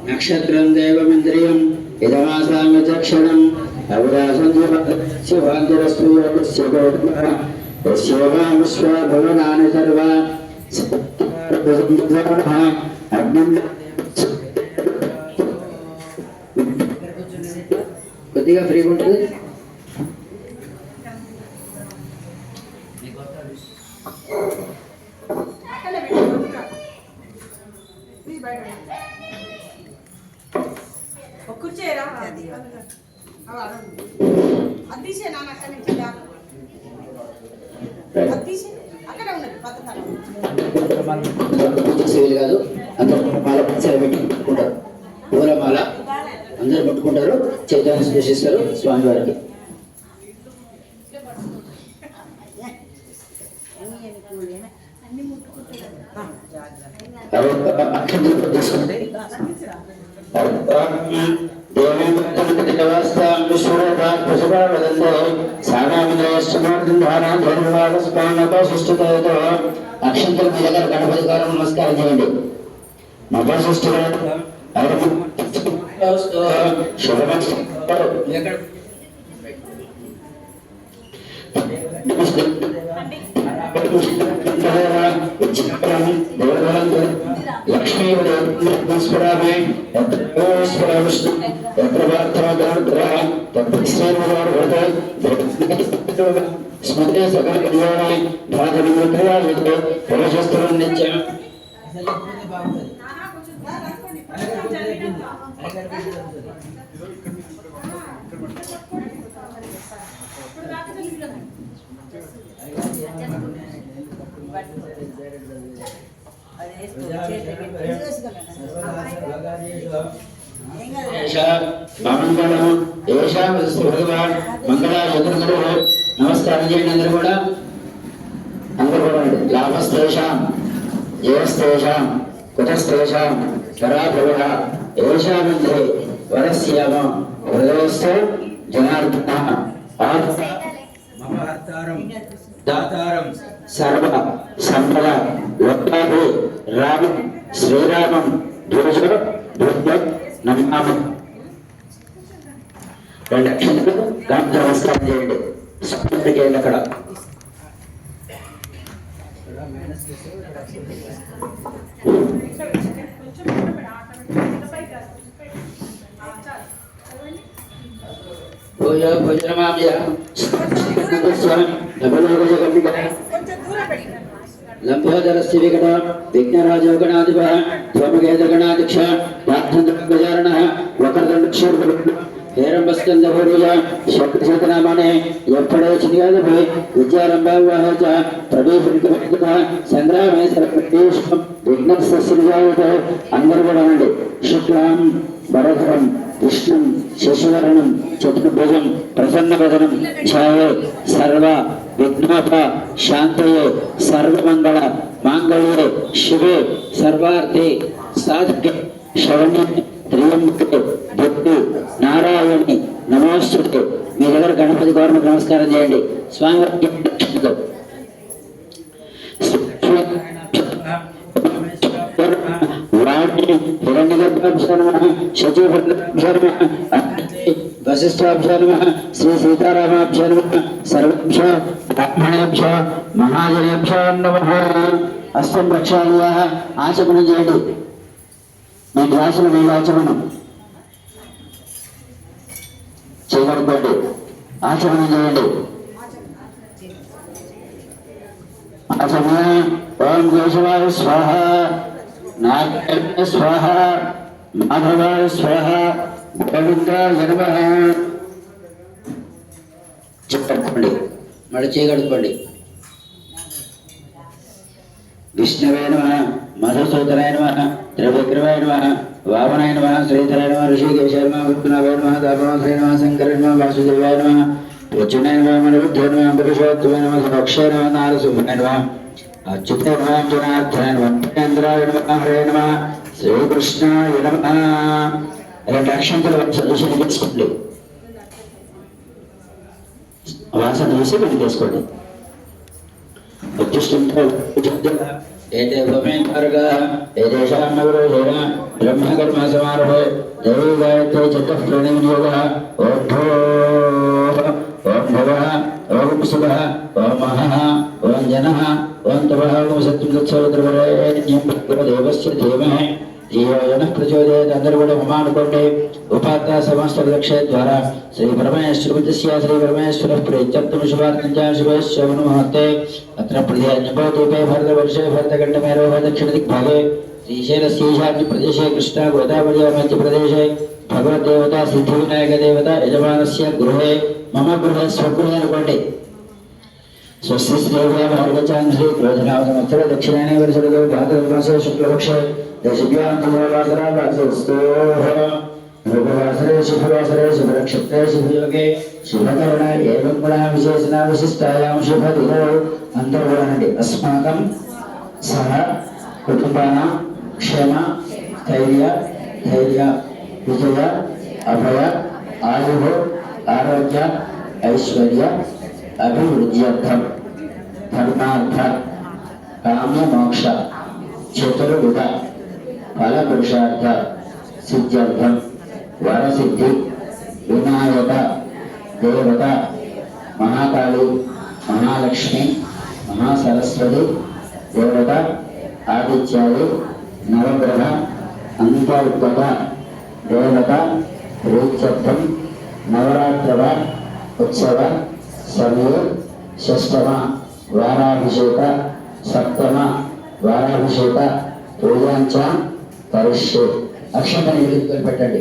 नक्षत्रं देवमिन्द्रियं इदमासामि चक्षणं अवरासं शिवान्तरस्तु योगस्य गौतमः यस्योगां विश्वा भुवनानि सर्वा अग्निं కొద్దిగా ఫ్రీగా ఉంటుంది. కాదు అందరూ మాల పెట్టుకుంటారు, పూలమాల అందరూ పట్టుకుంటారు, చైతన్యం స్పృశిస్తారు స్వామివారికి. అక్షంతల మీ దగ్గర గణపతి గారు నమస్కారం చేయండి. నవసృష్టి లక్ష్మీ స్మృతి సకల పురుషస్త్రం నిత్యం భగవాన్ మంగళాచతుర్గురు నమస్కారం చేయండి. అందరూ కూడా లాభస్తేషాం ఏవస్తేషాం కుతస్తేషాం పరాభవ ఏషామంత్రే వరస్యామ హృదయస్థో జనార్దన దాతారం సర్వ సంపద లోకాభి రామం శ్రీరామం ధ్వజ నమామం. రెండు అక్షంతలు గణపతి నమస్కారం చేయండి. స్ఫూర్తికి వెళ్ళి అక్కడ లంబోదరస్య వికట విఘ్నరాజో గణాధిప ధ్వమకేంద్ర గణాధ్యక్ష ప్రార్థన వక్రదండ హేరంబస్కందభూరుజ శక్తిశతనామానే ఎప్పుడే చినియాదభై విద్యారంభావాహ ప్రవేశ సంగ్రామేశ్వర ప్రదేశం విఘ్నస్యజాయత. అందరూ కూడా అండి. శుక్లాం వరధరం విష్ణుం శశివరణం చతుర్భుజం ప్రసన్నవదనం ఛాయే సర్వ విఘ్నోప శాంతయే సర్వమంగళ మాంగళ్యే శివే సర్వార్థే సాధకే శరణ్యే త్రియంబకే భక్తి నారాయణి నమోస్తుతే. మీ దగ్గర గణపతి గౌరవ నమస్కారం చేయండి. స్వామివారికి వశిష్ఠాభ్యో నమః శ్రీ సీతారామాభ్యో నమః సర్వేభ్యో బ్రాహ్మణేభ్యో మహాజనేభ్యో నమః. అస్తం ప్రక్షాళయ ఆచమనం చేయండి. మీ గ్లాసులు మీ ఆచమనం చేయబడుకోండి. ఆచమనం చేయండి. ఆచమన ఓం కేశవాయ స్వాహ, నారాయణ స్వాహ, మాధవాయ స్వాహ, గోవిందాయ నమః. చెప్పండి, మళ్ళీ చేయగడుకోండి. విష్ణవే నమః మధుసూదనాయ నమః త్రివిక్రమాయ నమః వామనాయ నమః శ్రీధరాయ నమః ఋషికేశాయ నమః విష్ణువే నమః దామోదరాయ నమః శంకరాయ నమః వాసుదేవాయ నమః పూజ్యాయ నమః మనోబుద్ధాయ నమః పురుషోత్తమాయ నమః సుభక్షాయ నమః నారసింహాయ నమః అచ్యుతాయ నమః జనార్దనాయ నమః కేంద్రాయ నమః హరే నమః శ్రీకృష్ణాయ నమః. రెండు అక్షంతలు వాసన చేసుకోండి. వాసన చేసి పెళ్లి చేసుకోండి. బ్రహ్మకర్మ సమారోహే దేవీ గాయత్రీ చతుః ప్రణీయోగః ఓం భవః ఓం శుభః ఓం మహః ఓం జనః ఓం తపః ఓం సత్యం తత్సవితుర్వరేణ్యం దేవస్య ధీమహి ధియోన ప్రచోదయాత్. అందరూ కూడా హోమం అనుకోండి. ఉపాత్త సమస్త లక్ష్య ద్వారా శ్రీ పరమేశ్వరస్య శ్రీ పరమేశ్వర ప్రీత్యర్థం శుభార్థంచ శుభేశ్వర ముహూర్తే అత్ర ప్రదేశే భరతవర్షే భరతఖండమేరో దక్షిణ దిగ్భాగే శ్రీశైలస్య ఈశాన్య ప్రదేశే కృష్ణ గోదావరి మధ్యప్రదేశే భగవద్దేవత సిద్ధివినాయక దేవత యజమానస్య గృహే మమ గృహ స్వగృహే అనుకోండి. స్వస్తి శ్రీచాంద్రీ క్రోధనామ సంవత్సర దక్షిణాయనే వర్షదో భాద్రమాసే శుక్లపక్షే శుభవాసరే శుభనక్షత్రే శుభయోగే శుభకరణ ఏవం గుణ విశేషణ విశిష్టాయాం శుభదినో అంతర్గుణండి. అస్మాకం సహ కుటుంబానాం క్షేమ స్థైర్య ధైర్య విజయ అభయ ఆయు ఆరోగ్య ఐశ్వర్య అభివృద్ధ్యర్థం ధర్మార్థ కామ్య మోక్ష చతుర్విధ ఫల పురుషార్థ సిద్ధ్యర్థం వరసిద్ధి వినాయక దేవత మహాకాళి మహాలక్ష్మి మహాసరస్వతి దేవత ఆదిత్యాది నవగ్రహ అంతర్గత దేవత ప్రీత్యర్థం నవరాత్రవ ఉత్సవ సమయ షష్టమ వారాభిషేక సప్తమ వారాభిషేక పూజాంచ కరిష్యే. అక్షంతని ఎదుగుకొని పెట్టండి.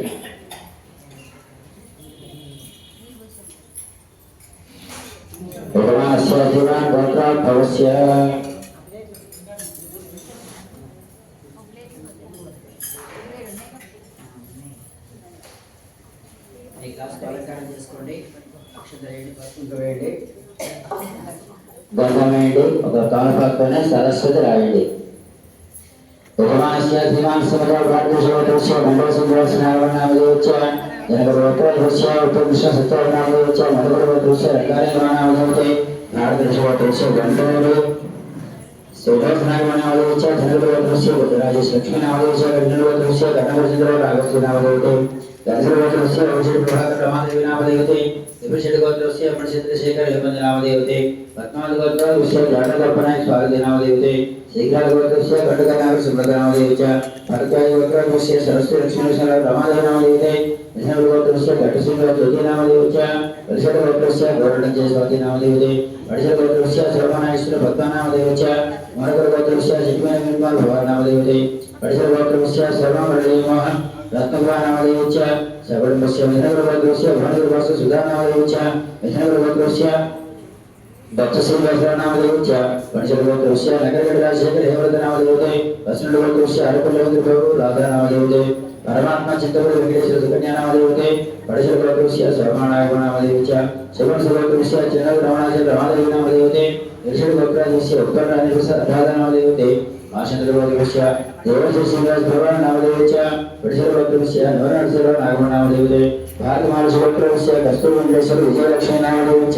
భగవానస్య జీవాన్ గోత్రోద్భవస్య అలంకారం చేసుకోండి. అక్షంతలు వేయండి, పసుపు వేయండి, గంధం వేయండి. ఒక కానుపక్కనే సరస్వతి రాయండి. భగవానస్య జీవాన్ సమయ భారతదేశ మండలసింహనామదేవచ్చ జనగోత్రోద్భవస్య ఉపవిశ్వ సత్యనామదేవచ్చ మధుగోత్రోద్భవస్య రంగారేణామదేవతే భారతదేశోత్సవ గంధోరు శ్రీధోత్నామదేవచ్చ జనగోత్రోద్భవస్య బుద్ధరాజేశ లక్ష్మీనామదేవచ్చ గంధోత్రోద్భవస్య గణపతిచంద్ర రాఘవనామదేవతే గంధర్వోత్సవ ఔషధ ప్రభాకర రమాదేవి నామదేవతే విభూషణ గోత్రస్య చంద్రశేఖర హేమంత నామదేవతే పద్మావతి గోత్రస్య జాతకల్పనాయ స్వాగతి నామదేవతే శ్రీకాళ గోత్రస్య ఖడ్గనామ సుబ్రత నామదేవచ భరతాయ గోత్రస్య సరస్వతి లక్ష్మీనరసింహ రమాదేవి నామదేవతే విష్ణు గోత్రస్య ఘటసింహ జ్యోతి నామదేవచ వరిషడ గోత్రస్య గౌరణ స్వాతి నామదేవతే వరిషడ గోత్రస్య శ్రవణాయేశ్వర భక్త నామదేవచ మరకర గోత్రస్య శివమయ నిర్మల భవ నామదేవతే వరిషడ గోత్రస్య సర్వమరణీయ మోహన్ రత్నపురాణామదేవచ్చ సగుణమస్య విష్ణుగోత్రస్య భానుగోత్రస్య సుధానామదేవచ్చ విష్ణుగోత్రస్య భక్తశ్రీనామదేవచ్చ వణిజగోత్రస్య నగరగడరాజశేఖర హేమరతనామదేవతే వసునుగోత్రస్య హరిపల్లవేంద్రప్రభు రాధానామదేవతే పరమాత్మ చింతపురి వెంకటేశ్వర సుకన్యానామదేవతే వణిజగోత్రస్య సర్వనాయకనామదేవచ్చ శుభగోత్రస్య చిన్నగ రమణాచల రమాదేవి నామదేవతే విష్ణుగోత్రస్య ఉత్తరాధిపతి ఆశంద్రగోత్రస్య దేవశ్రీ శ్రీనివాస భగవాన్ నామదేవచ్చ వడిశరగోత్రస్య నవరణశర నాగమ నామదేవతే భారతమానసగోత్రస్య కస్తూరి వెంకటేశ్వర విజయలక్ష్మీ నామదేవచ్చ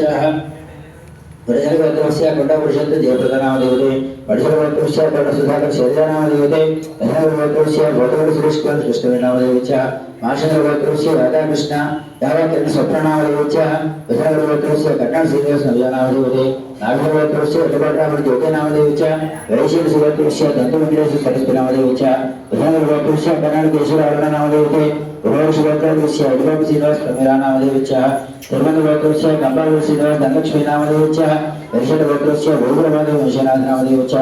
వడిశరగోత్రస్య కొండ పురుషోత్త జయప్రద నామదేవతే వడిశరగోత్రస్య కొండ సుధాకర్ శైలజ నామదేవతే వడిశరగోత్రస్య గోత్రగడ సురేష్ కుమార్ కృష్ణ నామదేవచ్చ మాషంద్రగోత్రస్య రాధాకృష్ణ యావకిరణ్ స్వప్న నామదేవచ్చ వడిశరగోత్రస్య కట్టణ శ్రీనివాస నవ్య నామదేవతే నాగభగోత్రస్య వటపట్రామణ జ్యోతి నామదేవచ్చ వైశేష గోత్రస్య దంత వెంకటేశ్వర సరస్వతి నామదేవచ్చ విష్ణుగోత్రస్య కర్ణాటకేశ్వర అరుణ నామదేవతే గోత్రస్య అడిబాబు శ్రీనివాస ప్రమీరా నామదేవచ్చ తిరుమలగోత్రస్య కంబాల శ్రీనివాస ధనలక్ష్మీ నామదేవచ్చ వరిషడగోత్రస్య భూగురమాదేవ విశ్వనాథ నామదేవచ్చ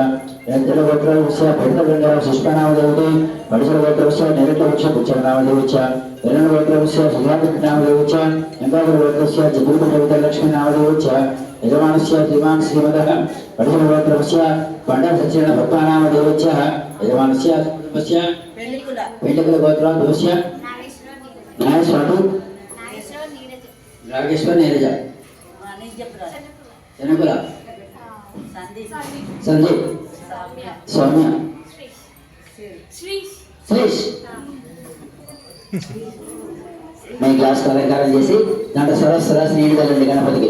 యంత్రగోత్రస్య భరితగంగారావు సుష్మా నామదేవతే వడిశరగోత్రస్య నిరటవృక్ష పుచ్చర నామదేవచ్చ విరణగోత్రస్య సుధాకృష్ణ నామదేవచ్చ ఎంబాగరగోత్రస్య చతుర్భుజ లక్ష్మీ నామదేవచ్చ यजमानस्य श्रीमान् श्रीमदः पण्डितगोत्रस्य पंडित सचिन भक्तानाम देवस्य यजमानस्य कुटुंबस्य पेंडकुल गोत्रस्य नागेश्वर नीरज जनकुल संदीप सौम्य श्रीश मैं क्लास का अलंकार చేసి దాంట్లో సరస్ నీళ్ళు చల్లండి గణపతికి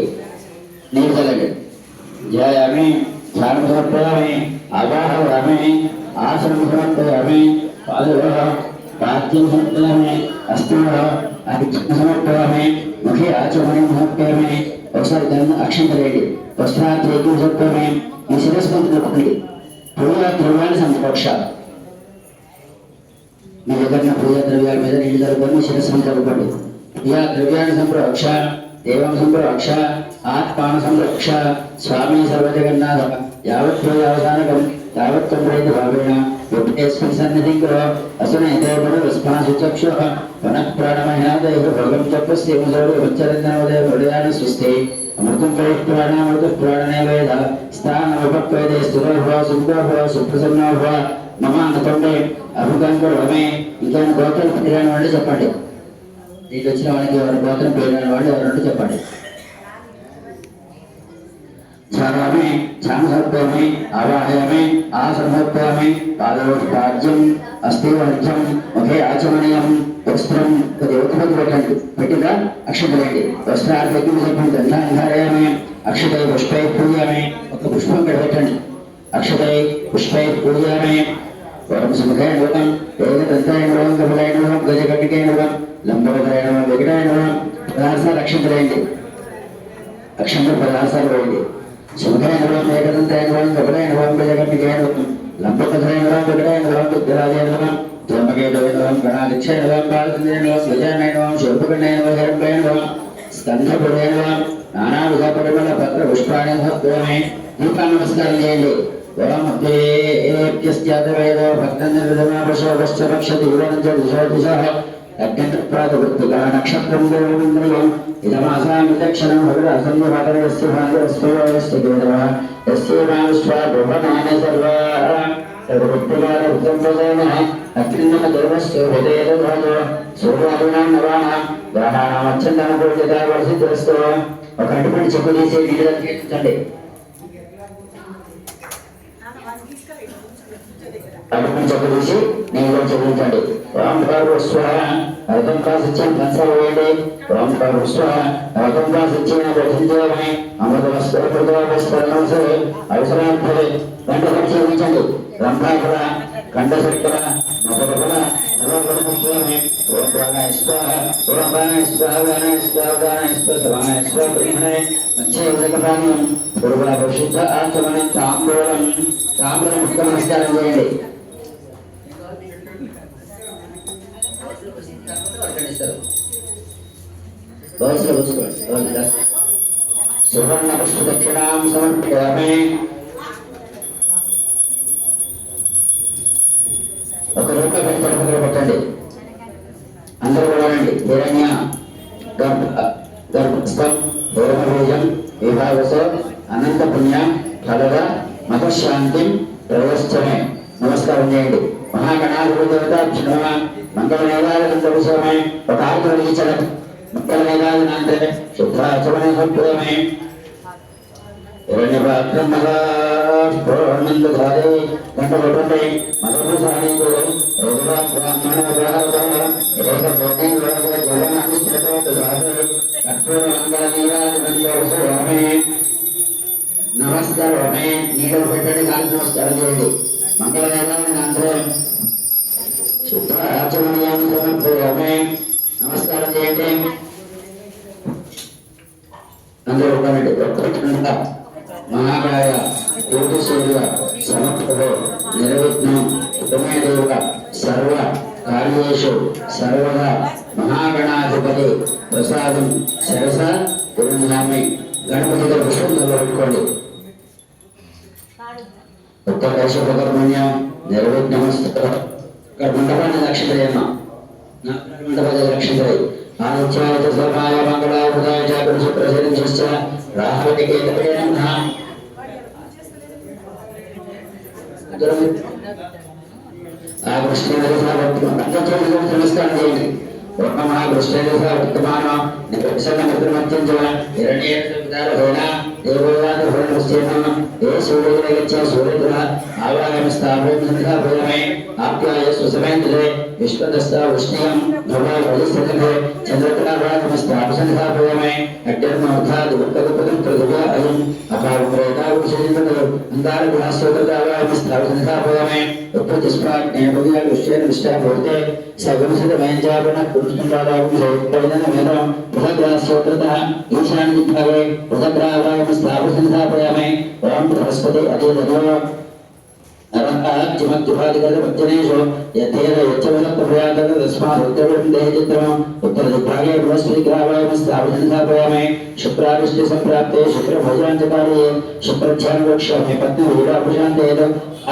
నీళ్ళు చల్లండి జయామి ధ్యానం సమర్పయామి ఆవాహయామి ఆసనం సమర్పయామి పాదయోగ పాద్యం సమర్పయామి అస్తమయ అధిష్ఠాన సమర్పయామి ముఖే ఆచమనం సమర్పయామి ఒకసారి ధర్మ అక్షంతలేండి వస్త్రాత్రేకం సమర్పయామి ఈ శిరస్సును తొక్కండి పూజా ద్రవ్యాన్ని సంరక్ష మీ దగ్గర పూజా ద్రవ్యాల మీద నీళ్ళు జరుగుతుంది శిరస్సును జరగండి పూజా ద్రవ్యాన్ని సంరక్ష देवं संरक्ष आत्मान संरक्ष स्वामी सर्वजगन्नाथ यावत् प्रयावसानकं तावत् कम्प्रेत भावेन युक्तेस्मिन् सन्निधिं करो असुने देवस्मासुचक्षुः पुनः प्राणमह्यादयः भोगं चक्रस्य मुसौर्यवच्चरन्दनोदय हृदयानि सुस्ते अमृतं प्राणामृतः प्राणनैवेद स्थानमुपक्वेदे स्थिरो भव सुखो भव सुप्रसन्नो भव मम नतोंडे अभुगं करोमि इदं गोत्र पिराण वाले చెప్పండి దీనికి వచ్చిన వాళ్ళకి ఎవరి గోత్రం పేరు వాళ్ళు ఎవరంటే చెప్పండి ఛాయామి ఛామ సమర్పయామి ఆవాహయామి ఆసమర్పయామి పాదోపాద్యం అస్థివర్జం ముఖే ఆచమనీయం వస్త్రం దేవతపతి పెట్టండి పెట్టిందా అక్షతలేండి వస్త్రార్థకి చెప్పండి గంధాధారయామి అక్షతై పుష్పై పూజయామి ఒక పుష్పం ఇక్కడ పెట్టండి అక్షతై పుష్పై పూజయామి वरं सुमुखाय नमः वेददन्ताय नमः कमलाय नमः गजकटिकाय नमः लंबोदराय नमः विकटाय नमः पदार्थाలు అక్షంతలేండి అక్షంత పదార్థాలు వేయండి సుముఖాయ నమः వేదదంతాయ నమः కమలాయ నమः గజకటికాయ నమः लंबोदराय नमः विकटाय नमः दुर्गराजाय नमः ధర్మకేతవే నమः గణాధిక్షాయ నమः బాలచంద్రాయ నమः గజానాయ నమः శూర్పకర్ణాయ నమः హరిప్రాయ నమः స్కంధపురాయ నమः నానావిధ పరిమళ పత్ర పుష్పాణి సమర్పయామి దీపా నమస్కారం చేయండి वेदो भक्तनिर्विधमापशोभश्चक्षति दिशः अग्निप्रातवृत्तिका नक्षत्रं देवमिन्द्रियम् इदमासामिदक्षणं भगवसंयभागरस्य भागरस्वयस्य देवः यस्यैवाविश्वाभुवनानि सर्वाः सर्ववृत्तिकारवृत्तं प्रदानः अग्निन्नमदेवस्य हृदयेदभागो सूर्यादीनां नवानां ग्रहाणामच्छन्दनपूर्यता वर्षितरस्तो ఒక అటుపడి చెప్పు తీసి నీళ్ళు తీర్చండి అటుపడి చెప్పు తీసి నీళ్ళు చదివించండి ఓం భర్వస్వః అర్థం కాసిచ్చిన కన్సల్ వేయండి ఓం భర్వస్వః అర్థం కాసిచ్చిన ప్రతించడమే అమృతవస్త్ర ప్రదోపస్తరణసే అవసరార్థే గంట చదివించండి రంభాఫల కంఠశక్తుల మధురఫల నవగ్రహముద్రమే ఓం ప్రాణాయ స్వాహ ఓం ప్రాణాయ స్వాహ ప్రాణాయ స్వాహ ప్రాణాయ స్వాహ సమానాయ స్వాహ ప్రియమనే మంచేదకపానం పూర్వ పరిశుద్ధ ఆచమనం తాంబూలం తాంబూలం ముఖ్య నమస్కారం చేయండి సువర్ణ పుష్ప దక్షిణాం సమర్పయామి ఒక రూపాయి పెట్టండి అందరూ కూడా రండి హిరణ్య గర్భస్థం హేమబీజం విభాగసో అనంత పుణ్య ఫలద మతశాంతి ప్రవేశమే నమస్కారం చేయండి మహాగణాధిపతిదేవతాభ్యో మంగళమేవాదంతమే ఒక ఆకు వెలిగించడం మంగళమేవాదనంతే శుద్ధాచమనే సంపూర్ణమే హిరణ్యపాత్రం మహానందధారే గంటపడండి మధుసానితో నమస్కారమే నీళ్ళు పెట్టండి కాలు నమస్కారం చేయండి మంగళమేవాదనంతరం శుద్ధాచమనీయం సమర్పయామి నమస్కారం చేయండి అందరూ ఒకనండి ఒక్కటిగా మహాకాయ జ్యోతిషూర్య సమర్థలో నిర్విఘ్నం ఉత్తమదేవ సర్వ కార్యేషు సర్వదా మహాగణాధిపతి ప్రసాదం శరస గురునామి గణపతి గారి పుష్పం పెట్టుకోండి ఉత్తర దేశోపకర్మణ్యం నిర్విఘ్నమస్తు మండపాన్ని లక్ష్మీదేవ మండపాన్ని లక్ష్మీదేవి ఆదిత్యాయ సర్వాయ మంగళాయ బుధాయ చ గురు శుక్ర శని శ్చ రాహులి केतवे नमः नमस्कार वर्तमान विश्वदस्ता उष्णियं भवा वलिसन्धे चंद्रकलावासमस्तापसन्धापयामि अड्डर्मोधा दुर्गपदं प्रदुभा अयम् अपावरेता उषिन्दो अंगारगुहास्योतदावासमस्तापसन्धापयामि उपतिस्पात् नेभव्या विश्वेन विष्टाभूते सगुणसिद्धमयञ्चापन कुरुष्णदादावं सौपयनं वेदं बृहद्रास्योततः ईशान्यदिग्भागे बृहद्रावासमस्तापसन्धापयामि ओम बृहस्पति अतिदधो अरहत्युमत्युपादिगतवचनेषु यथेन यच्चवसत्प्रयातः तस्मात् उत्तरदेहचित्रम् उत्तरदिग्भागे बृहस्पतिग्रावायमस्तापसन्धापयामि शुक्राविष्टिसम्प्राप्ते शुक्रभोजनान्तकाले शुक्रध्यानवक्ष्यामि पत्नीवीराभुजान्तेन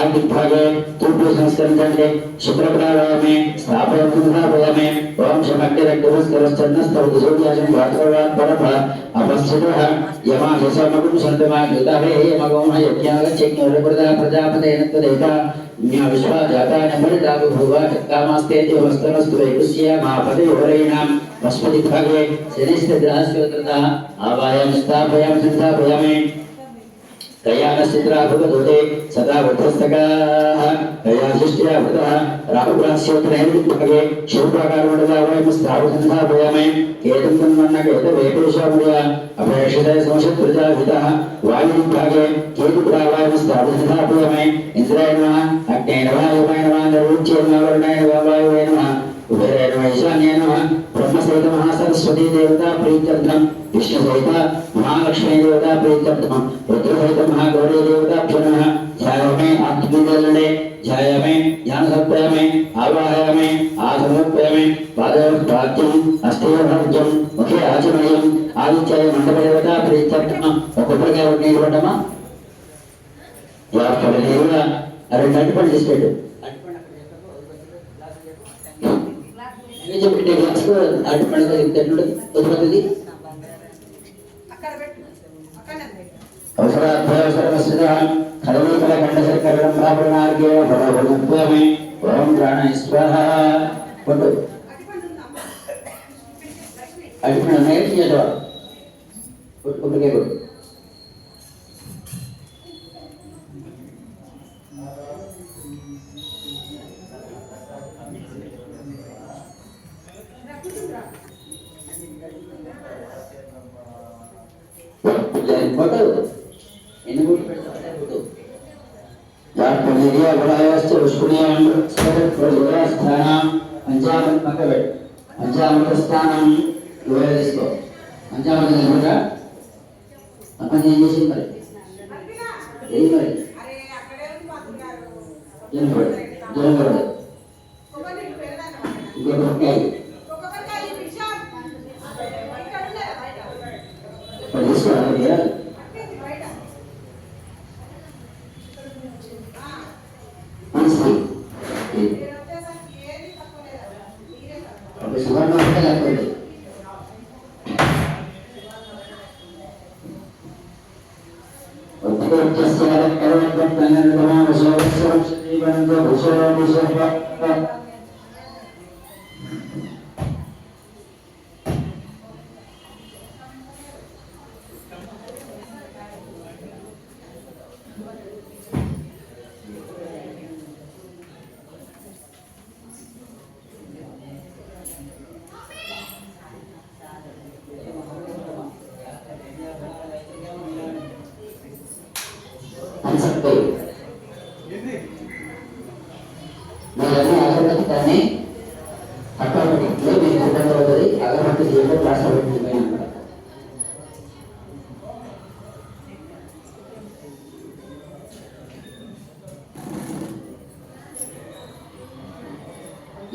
आदिग्भागे तूर्पसंस्करन्दण्डे शुक्रप्रावायामि स्थापयन्सन्धापयामि ओम शमग्निरक्तमस्करश्चन्नस्तौतिसूर्याजं भाद्रवान् परः अपस्थितः यमाशसमगुं सन्तमागताहे मगोम यज्ञागच्छेज्ञोरप्रदा प्रजापतेन त्वदेका विश्वाजाता नमृताबभुवा कामास्ते देवस्तनस्तु वैकुस्या महापदे होरेणां पस्पतिभागे शनिश्चन्द्रस्योत्रतः आवायां स्थापयामि सन्धापयामि कयानश्चित्राभुगदोते सदा वृद्धस्तकाः कयाशिष्ट्या वृतः राहुग्रास्योत्रैर्विभागे शूर्पाकारमण्डलावयमस्थापसन्धापयामि केतुं तन्मन्नकेतवेपेशामुया अपेक्षितः संशत्प्रजाभितः वायुविभागे केतुग्रावायमस्थापसन्धापयामि इन्द्राय नमः अग्ने नमः यमाय नमः नरुच्ये नमः वरुणाय नमः वायुवे नमः उभयराय नमः ईशान्ये नमः ब्रह्मसहित महासरस्वती देवता प्रीत्यर्थं विष्णुसहित महालक्ष्मी देवता प्रीत्यर्थं रुद्रसहित महागौरी देवताभ्यो नमः ध्यायामि आत्मविदलने ध्यायामि ज्ञानसत्यामि आवाहयामि आसमर्पयामि पादयोर्पाद्यम् अस्थियोर्भर्जम् मुखे आचमनीयम् आदित्याय मण्डपदेवता प्रीत्यर्थं ఒక్కొక్కరిగా నీళ్ళబడ్డమా యాపడ నీళ్ళ రెండు అడ్డుపడి తీసుకెళ్ళు పెట్టే గ్లాస్ అడ్డుపడగా ఇంతట్లు వదిలిపోతుంది అవసరాభ్యవసరమస్య ఖలవీకల ఖండశర్కరణం ప్రాపణార్గే భవభూమి ఓం ప్రాణాయ స్వాహ కొట్టు అడ్డుపడ నేర్చి చేద్దాం కొట్టుకుంటే కొట్టు పంచామృతస్థానం తీసుకో పంచామృత అక్కడ ఏం చేసింది మరి ఏది మరి జనపడు ఇంకొకటి తీసుకోవాలి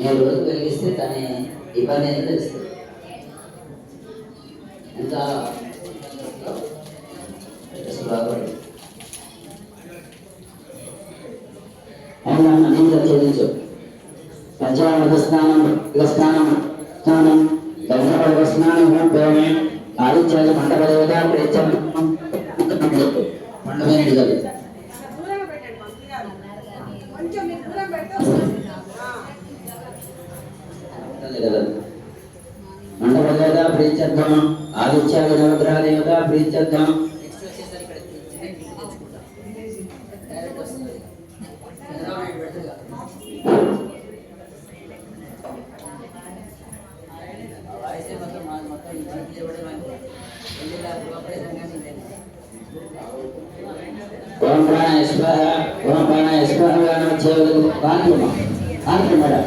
నేను రోజు కలిగిస్తే దాని ఇబ్బంది అనేది తెలుస్తుంది. ఎంత బాగుంది అన్ని చెల్లించు. పంచామృత స్నానం స్నానం దర్శన స్నానం ఆదిత్యాది మండపదేవత ప్రేత్యం పండుగ నిడగలు మండపదేవత ప్రీత్యర్థం ఆదిత్య నవగ్రహ దేవత ప్రీత్యర్థం ఓం ప్రాణాయ స్వాహ ఓం ప్రాణాయ స్వాహ కాంతి మేడం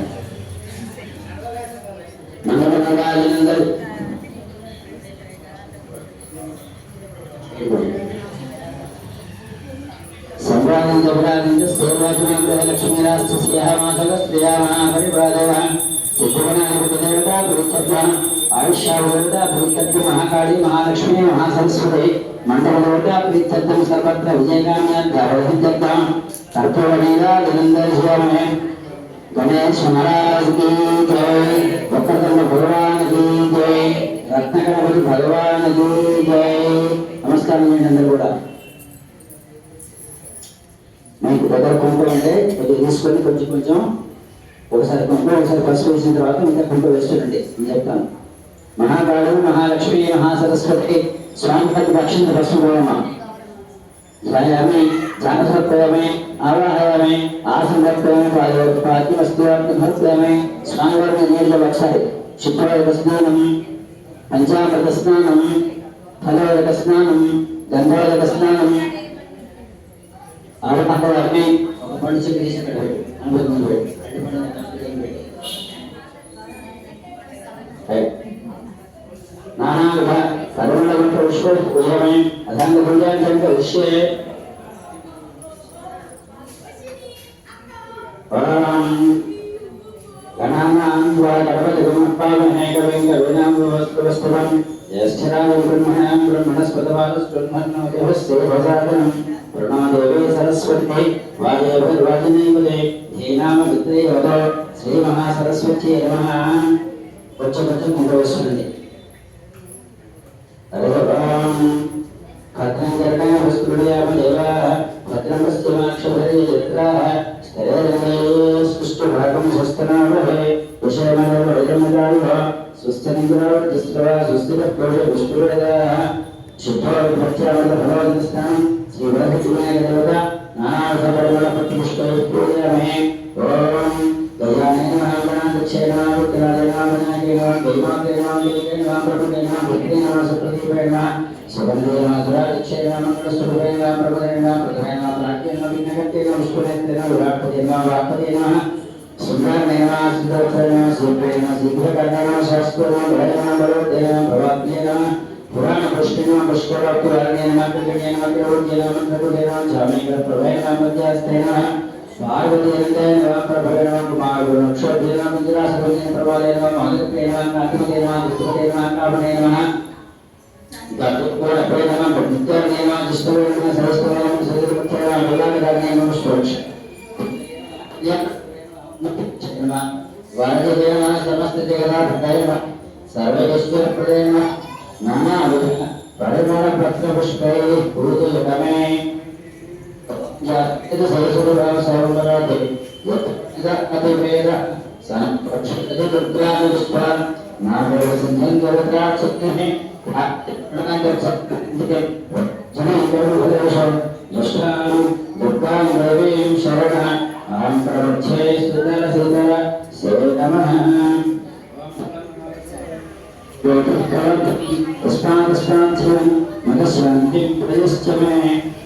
మంగళమంగళాలందరూ సంప్రానంద స్థిరవాచన లక్ష్మీరాష్ట్ర శ్రీయామాధవ శ్రీయామహాపరిపాదవ సిద్ధగణాధిపతిదేవత భూతత్వ ఆయుష్యాదేవత భూతత్వ మహాకాళి మహాలక్ష్మి మహాసరస్వతి మండలదేవత ప్రీతత్వం సర్వత్ర విజయగామ్యార్థం కర్పూరమేద జలంధర శివమే गणेश महाराज की जय वक्रतुंड भगवान की जय रत्नगणपति भगवान की जय नमस्कार अंदर మీకు దగ్గర కుంకుమ అంటే కొద్దిగా తీసుకొని కొంచెం ఒకసారి కుంకుమ ఒకసారి పసుపు వేసిన తర్వాత ఇంకా కుంకుమ వేస్తుండండి నేను చెప్తాను మహాకాళి మహాలక్ష్మి మహాసరస్వతి స్వామి దక్షిణ పసుపు ध्यायामि जानसर्पयामि आवाहयामि आसनर्पयामि पाद्यमस्त्यामि स्वामिवारिनि नीलवक्षाय शुद्धोदकस्नानं पञ्चामृतस्नानं फलोदकस्नानं गन्धोदकस्नानं आवाहयामि नानाविध सर्वपुष्पपूजयामि अथाङ्गपूजाञ्च विषये गणानां द्वा गणपतिगुणपावने कविं वस्तुवस्तुवं ज्येष्ठराजं ब्रह्मणस्पतवादस्ब्रह्मण्योदेवस्येवसादनं प्रणोदेवी सरस्वती वाजेभिर्वाजिनीवदे धीनामविद्रे वदो श्रीमहासरस्वत्यै नमः కొంచెం ముందు వస్తుంది భద్రం కరణే వస్తుడయామదేవా భద్రం వస్తుమాక్షభరే చిత్రాః స్థిరేరమే సృష్టిభాగం స్వస్తనామహే విషయమనోరజమజాయుః స్వస్తినిగ్రహోర్తిస్రవా స్వస్తిరః పుష్పవేదాః శుద్ధోర్భత్యావతఫలోదస్నానం శ్రీవరహతివినాయకదేవత నానాసపరిమళపత్రపుష్పైః పూజయామి ఓం गजानन महागणा दक्षिणा उत्तरायणा विनायकेन दैवाकेन देवेन प्रभुतेन भक्तेन सप्रतिपेन सुगन्धेन सुराक्षेण मंगलस्वरूपेण प्रभुतेन प्रथमेन प्राज्ञेन विघ्नहर्तेन विष्णुनेत्रेण विराट्पतेन वाक्पतेन सुन्दरेण सिद्धोत्तरेण शीघ्रेण शीघ्रकर्णेन शास्त्रेण भयेन बलोतेन भवात्मेन पुराणपुष्पेण पुष्करोक्तिवर्णेन मन्त्रगणेन मन्त्रोज्जेन मन्त्रपुतेन झामेकप्रभेन मध्यस्थेन पार्वतीयन्तेन प्रभवेन कुमारगुणक्षोभेन मन्दिरासभेन प्रभालेन महलिकेन नाथिकेन दुष्टकेन कामनेन गतुकोणपेन नित्यनेन जिष्टवेन सरस्वतेन सरितपुत्रेण भगवानेन पुष्पवृक्ष वाणिज्येन समस्तदेवताभक्तेन सर्वैश्वर्यप्रदेन नानाविध परिमलपत्रपुष्पैः पूजयामि itu saya suruh saya berarti tidak ada beda sangat itu bergerak besar nama bersenjang bergerak seperti dengan bersenjang jadi kalau ada soal besar bukan dari syarana antara saudara sedamah पुष्पांशं मनस्वान्तिं प्रयश्चमे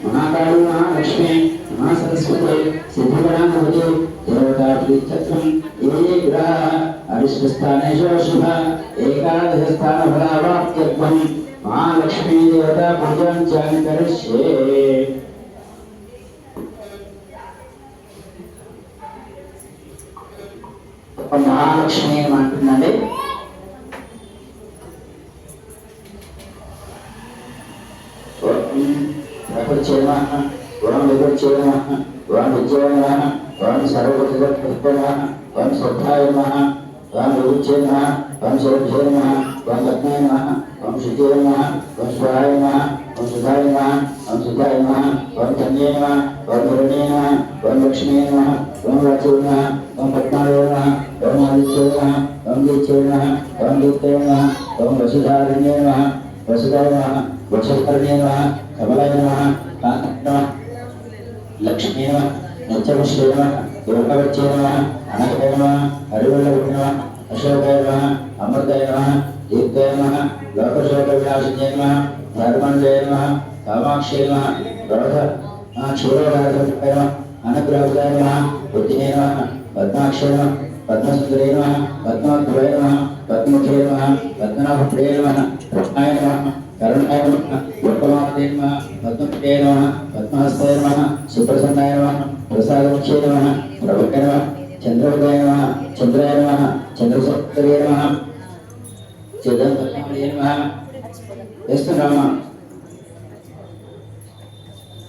Mahakali Mahalakshmi Mahasaraswati सिद्धिगणाधिपति देवता प्रीत्यर्थं ये ग्रहाः अरिष्टस्थानेषु शुभ एकादशस्थानफलावाप्त्यर्थं महालक्ष्मी देवता पूजां च करिष्ये महालक्ष्मी అంటున్నాడే प्रपंचेनः वरं विपंचेनः वरं विजयनः वरं सर्वभूतप्रभुनः वरं श्रद्धायनः वरं विपंचेनः वरं सर्वभूतनः वरं पत्नेनः वरं शुचेनः वरं स्वाहायनः ओम सुधाय नमः ओम सुधाय नमः ओम धन्ये नमः ओम हिरण्ये नमः ओम लक्ष्मी नमः ओम वाचे नमः ओम पद्माय नमः ओम आदित्य नमः ओम दीचे नमः ओम दीप्ते नमः ओम वसुधारण्ये नमः वसुधाय नमः वसुधरण्ये नमः कमलाय नमः कांताय नमः लक्ष्मी नमः नित्यपुष्टे नमः योगवच्चे नमः अनघाय नमः हरिवल्लभाय नमः अशोकाय नमः अमृताय नमः दीप्ताय नमः लोकशोकविनाशिन्ये नमः धर्मण्डे नमः कामाक्षे नमः क्षीरोदाय नमः अनुग्रहाय नमः बुद्धिये नमः पद्माक्षे नमः पद्मसुन्दरे नमः पद्मोद्भवे नमः पद्ममुखे नमः पद्मनाभप्रिये नमः कृष्णाय नमः करुणाय नमः लोकमाते नमः पद्मप्रिये नमः पद्महस्ताय नमः सुप्रसन्नाय नमः प्रसादमुखे नमः प्रभुवे नमः चन्द्रोदय नमः चन्द्राय नमः चन्द्रसुन्दरे नमः चिदंबरप्रिये नमः यस्तु नाम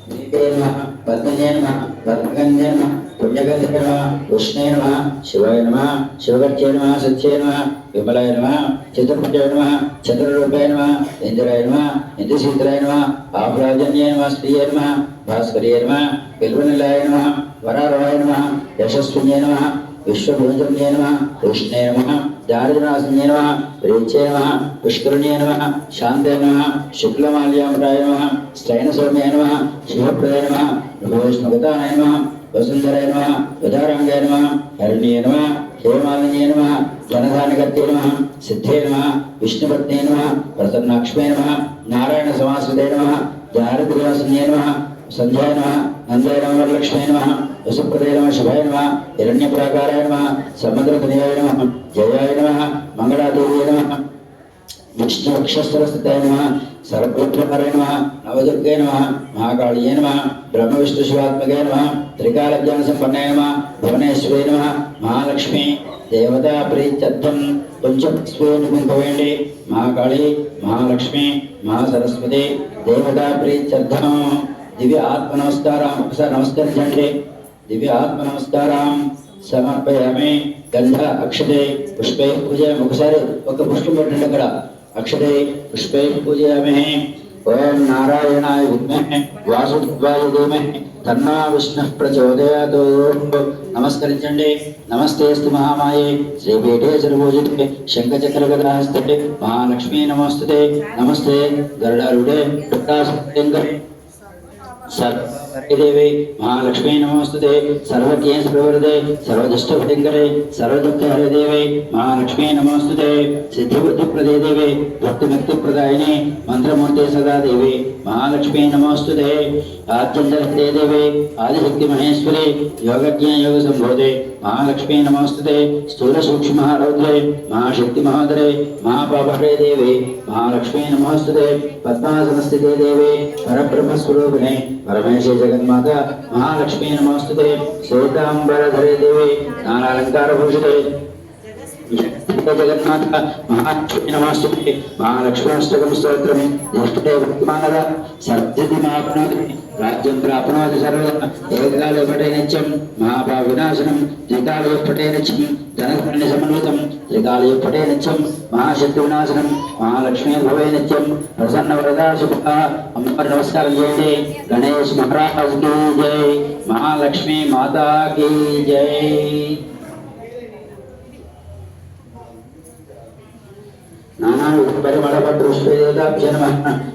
दीपे नमः पद्मने नमः पद्मगन्धे नमः पुण्यगन्धे नमः विष्णे नमः शिवाय नमः शिवगत्ये नमः सत्ये नमः विमलाय नमः चतुर्भुजाय नमः चतुर्रूपाय नमः इंद्राय नमः इंद्रशीतलाय नमः आभराजन्ये नमः स्त्रिये नमः भास्कर्ये नमः बिल्वनिलयाय नमः वरारोहाय नमः यशस्विन्ये नमः विश्वभुजन्ये नमः कृष्णे नमः दारिद्र्यनाशिन्ये नमः प्रेच्ये नमः पुष्करिण्ये नमः शान्ते नमः शुक्लमाल्याम्बराय नमः स्त्रैणसौम्ये नमः शिवप्रदाय नमः विष्णुगताय नमः वसुन्धराय नमः उदाराङ्गाय नमः हरिण्ये नमः हेमालिन्ये नमः धनधानगत्ये नमः सिद्धे नमः विष्णुपत्न्ये नमः प्रसन्नाक्ष्मे नमः नारायणसमाश्रिते नमः दारिद्र्यनाशिन्ये नमः संध्याय नमः नन्दाय नमः वरलक्ष्मी नमः वसुप्रदाय नमः शुभाय नमः हिरण्यप्राकाराय नमः समुद्रतनयाय नमः जयाय नमः मंगलादेव्यै नमः विष्णुवक्षस्थलस्थिताय नमः सर्वपुत्रहराय नमः नवदुर्गाय नमः महाकाळीयै नमः ब्रह्मविष्णुशिवात्मकाय नमः त्रिकालज्ञानसम्पन्नाय नमः भुवनेश्वरी नमः महालक्ष्मी देवता प्रीत्यर्थं पंचपुष्पेणुकुंभवेण्डि महाकाली महालक्ष्मी महासरस्वती देवता प्रीत्यर्थं दिव्य आत्म नमस्कारां ఒకసారి నమస్కరించండి दिव्य आत्म नमस्कारां సమర్పయామి గంధ అక్షతే పుష్పే పూజయామి ఒకసారి ఒక పుష్పం పెట్టండి అక్కడ అక్షతే పుష్పే పూజయామి ఓం నారాయణాయ విద్మహే వాసుదేవాయ ధీమహి తన్నో విష్ణుః ప్రచోదయాత్ నమస్కరించండి నమస్తేస్తు మహామాయే శ్రీపీఠే సర్వోజితే శంఖచక్రగదాహస్తే మహాలక్ష్మీ నమోస్తుతే నమస్తే గరుడారూఢే వృత్తాసంకరే देवी महालक्ष्मी नमोस्तुते सर्वज्ञ सर्ववरदे सर्वदुष्टभयंकरे सर्वदुःखहरे देवी महालक्ष्मी नमोस्तुते सिद्धिबुद्धिप्रदे देवी भक्तिमुक्तिप्रदायिनी मंत्रमूर्ते सदा देवी महालक्ष्मी नमोस्तुते आद्यन्तरहिते देवी आदिशक्ति महेश्वरी योगज्ञ योग संभोधे महालक्ष्मी नमोस्तुते स्थूल सूक्ष्म रौद्रे महाशक्ति महोदरे महापापहरे देवी महालक्ष्मी नमोस्तुते पद्मासनस्थिते देवी परब्रह्म स्वरूपिणे परमेश्वरी जगन्माता महालक्ष्मी नमोस्तुते श्वेतांबरधरे देवी नानालंकार भूषिते जगन्माता महालक्ष्मी नमोस्तुते महालक्ष्मीष्टकं स्तोत्रं ज्येष्ठे भक्तिमानः सर्वसिद्धि महाप्नोति राज्यं प्राप्नोति सर्वदा एककाले पठे नित्यं महाभावविनाशनं द्विकाले पठे नित्यं धनधान्यसमन्वितं त्रिकाले पठे नित्यं महाशक्तिविनाशनं महालक्ष्मी भवे नित्यं प्रसन्नवरदा शुभा अम्बर नमस्कार जय गणेश महाराज की जय महालक्ष्मी माता की जय नाना परिमళपट्रुष्पेदाभ्य नमः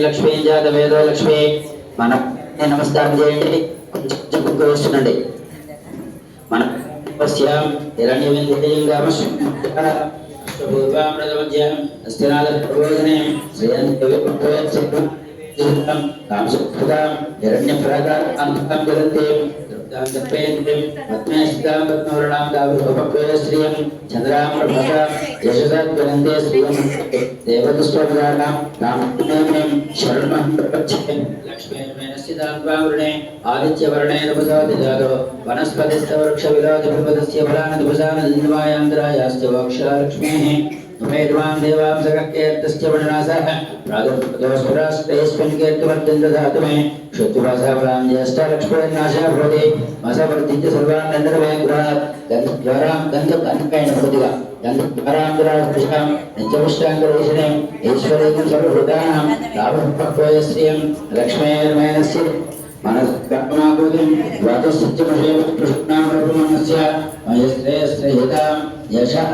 लक्ष्मी जात वेदो लक्ष्मी मन नमस्कार मन आदित्यवर्णे वनस्पतिस्तवृक्ष विराजपदस्य फलानदुपसानदिन्वायान्द्रायाश्च वक्षलक्ष्मीः उमेद्वां देवां सगक्केतस्य वर्णासः प्रादुर्भूतोऽस्फुरास्तेऽस्मिन् कीर्तिवर्धन्तधातुमे क्षुत्वासफलां ज्येष्ठलक्ष्मीर्नाशः भवति मसवर्धित्य सर्वान् दण्डरवेन्द्रात् गन्धज्वरां गन्धकन्पेन भवतिवा गन्धज्वरां दुरापुरुषां नित्यपुष्टाङ्गरेषणे ईश्वरेकं सर्वभूतानां लाभः लक्ष्मीर्मेनस्य मनस्कर्माकृतिं वाचस्सत्यमशेवकृष्णामृतमनस्य मयश्रेयश्रेयतां यशः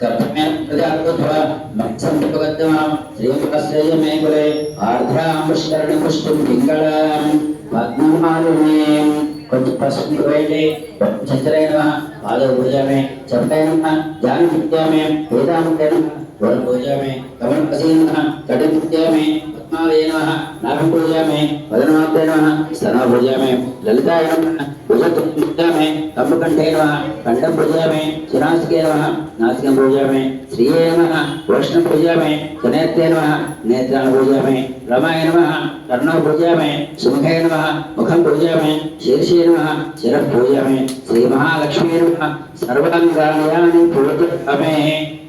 कर्तव्यं प्रजात्वत्वा मत्सम्पगतमां श्रीमहाश्रेयमे कुले आर्द्रां पुष्करणिपुष्टिं पिङ्गलां पद्ममालिनीं कुञ्जपस्मिवैले चन्द्रेण पादपूजामे चम्पेन जानविद्यामे वेदान्तेन वरपूजामे कमलपसेन कटिपूजामे पद्मालये नमः नाभिपूजामे वदनमात्रे नमः स्तनपूजामे ललिताय नमः भुजपूजामे कम्बकण्ठे नमः कण्ठं पूजामे सुनासिके नमः नासिकं पूजामे श्रिये नमः वैष्णव पूजामे कनेत्रे नमः नेत्रान् पूजामे रमाय नमः कर्णौ पूजामे सुमुखे नमः मुखं पूजामे शीर्षे नमः शिरः पूजामे श्रीमहालक्ष्मी नमः सर्वाङ्गानि पूजयामे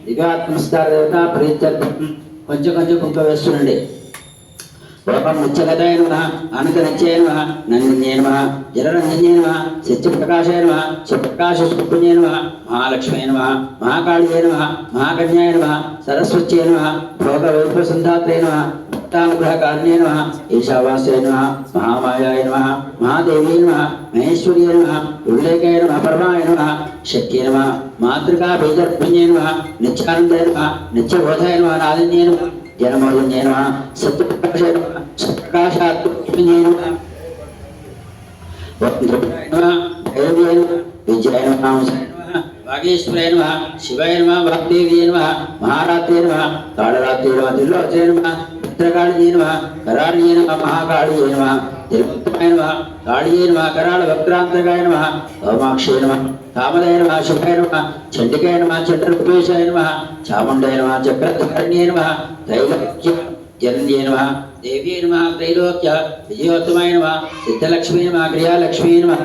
दिव्यात्मस्कार देवता प्रीत्यर्थं కొంచెం కుంకుమ వేస్తుండండి ఓం ముచ్చగతాయ నమః అనంతనిత్యాయ నమః నందిన్యాయ నమః జలరంజన్యాయ నమః సత్యప్రకాశాయ నమః సుప్రకాశస్వరూపిణ్యాయ నమః మహాలక్ష్మ్యాయ నమః మహాకాళీయాయ నమః మహాకన్యాయ నమః సరస్వత్యాయ నమః భోగవైభవసంధాత్రే నమః భక్తానుగ్రహకారిణ్యాయ నమః ఈశావాస్యాయ నమః మహామాయాయ నమః మహాదేవ్యాయ నమః మహేశ్వర్యాయ నమః ఉల్లేఖాయ నమః పరమాయ నమః శక్త్యాయ నమః మాతృకా బీజర్పుణ్యాయ నమః నిత్యానందాయ నమః నిత్యబోధాయ నమః నాదిన్యాయ నమః జనమోదిన్యాయ నమః సత్యప్రకాశాయ నమః సత్ప్రకాశాత్మన్యాయ నమః వక్రతుండాయ నమః భైరవ్యాయ నమః విజయాయ నమః वागेश्वराय नमः शिवाय नमः वाग्देव्यै नमः महारात्रे नमः कालरात्रे नमः त्रिलोचने नमः भद्रकालिये नमः कराळिये नमः महाकालिये नमः तिरुपताय नमः कालिये नमः कराळवक्त्रान्तकाय नमः वामाक्षे नमः कामदाय नमः शुभाय नमः चण्डिकाय नमः चण्डरूपेशाय नमः चामुण्डाय नमः चक्रधारिण्ये नमः त्रैलोक्य जनन्ये नमः देव्यै नमः त्रैलोक्य विजयोत्तमाय नमः सिद्धलक्ष्मी नमः क्रियालक्ष्मी नमः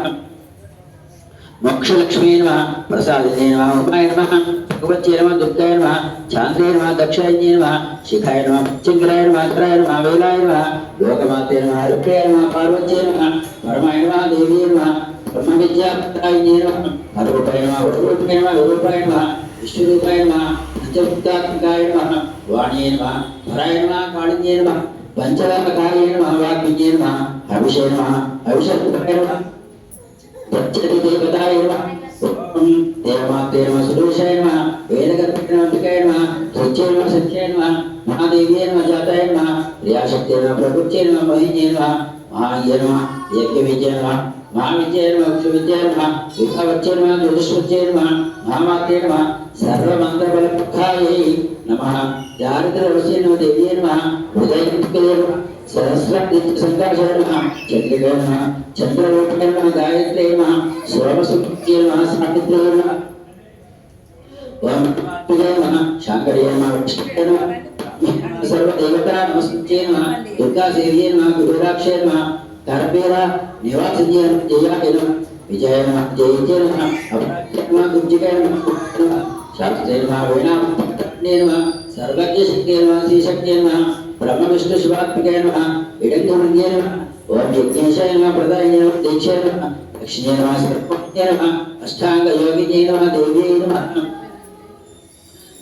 मोक्षलक्ष्मी नमः प्रसादिने नमः उमाय नमः भगवत्यै नमः दुर्गाय नमः चान्द्रे नमः दक्षायन्ये नमः शिखाय नमः चिङ्गलाय नमः अग्राय नमः वेलाय नमः लोकमाते नमः रुक्याय नमः पार्वत्यै नमः परमाय नमः देव्यै नमः ब्रह्मविद्यापत्रायन्ये नमः हररूपाय नमः वटरूपाय नमः विरूपाय नमः विष्णुरूपाय नमः पंचभूतात्मकाय नमः वाण्यै नमः हराय नमः कालिन्ये नमः पंचलामकाय नमः वाग्विद्ये नमः हविषे नमः हविषरूपाय नमः देवताय नमः देवमात्रे नमः सुरेशाय नमः वेदगर्भिणाम्बिकाय नमः सत्ये नमः सत्याय नमः महादेव्यै नमः जाताय नमः प्रियाशक्त्यै नमः प्रकृत्यै नमः महिन्ये नमः महाये नमः यज्ञविद्ये नमः महाविद्ये नमः वक्षविद्ये नमः विद्यावच्ये नमः ज्योतिषवच्ये नमः महामात्रे नमः सर्वमन्त्रबलप्रखायै नमः दारिद्र्यवश्ये नमः देव्यै नमः हृदयमुक्तये नमः सहस्रसङ्काशाय नमः चन्द्रिकाय नमः चन्द्ररूपाय नमः गायत्र्यै नमः सोमसुत्यै नमः सावित्र्यै नमः ओम पूजाय नमः शाङ्कर्यै नमः विष्णुये नमः सर्वदेवता नमस्ते नमः दुर्गादेव्यै नमः विरूपाक्षै नमः कर्पेरा निवासिन्यै नमः जयाय नमः विजयाय नमः जयित्यै नमः अपराजिताय नमः गुब्जिकाय नमः शास्त्रे नमः वीणापत्न्यै नमः सर्वज्ञशक्त्यै नमः श्रीशक्त्यै नमः ब्रह्म विष्णु शिवात्मकाय नमः इडङ्गमन्ये नमः ओम यज्ञेशाय नमः प्रदायिने नमः दीक्षाय नमः लक्ष्मीये नमः सर्वज्ञे नमः अष्टाङ्गयोगिन्ये नमः देव्यै नमः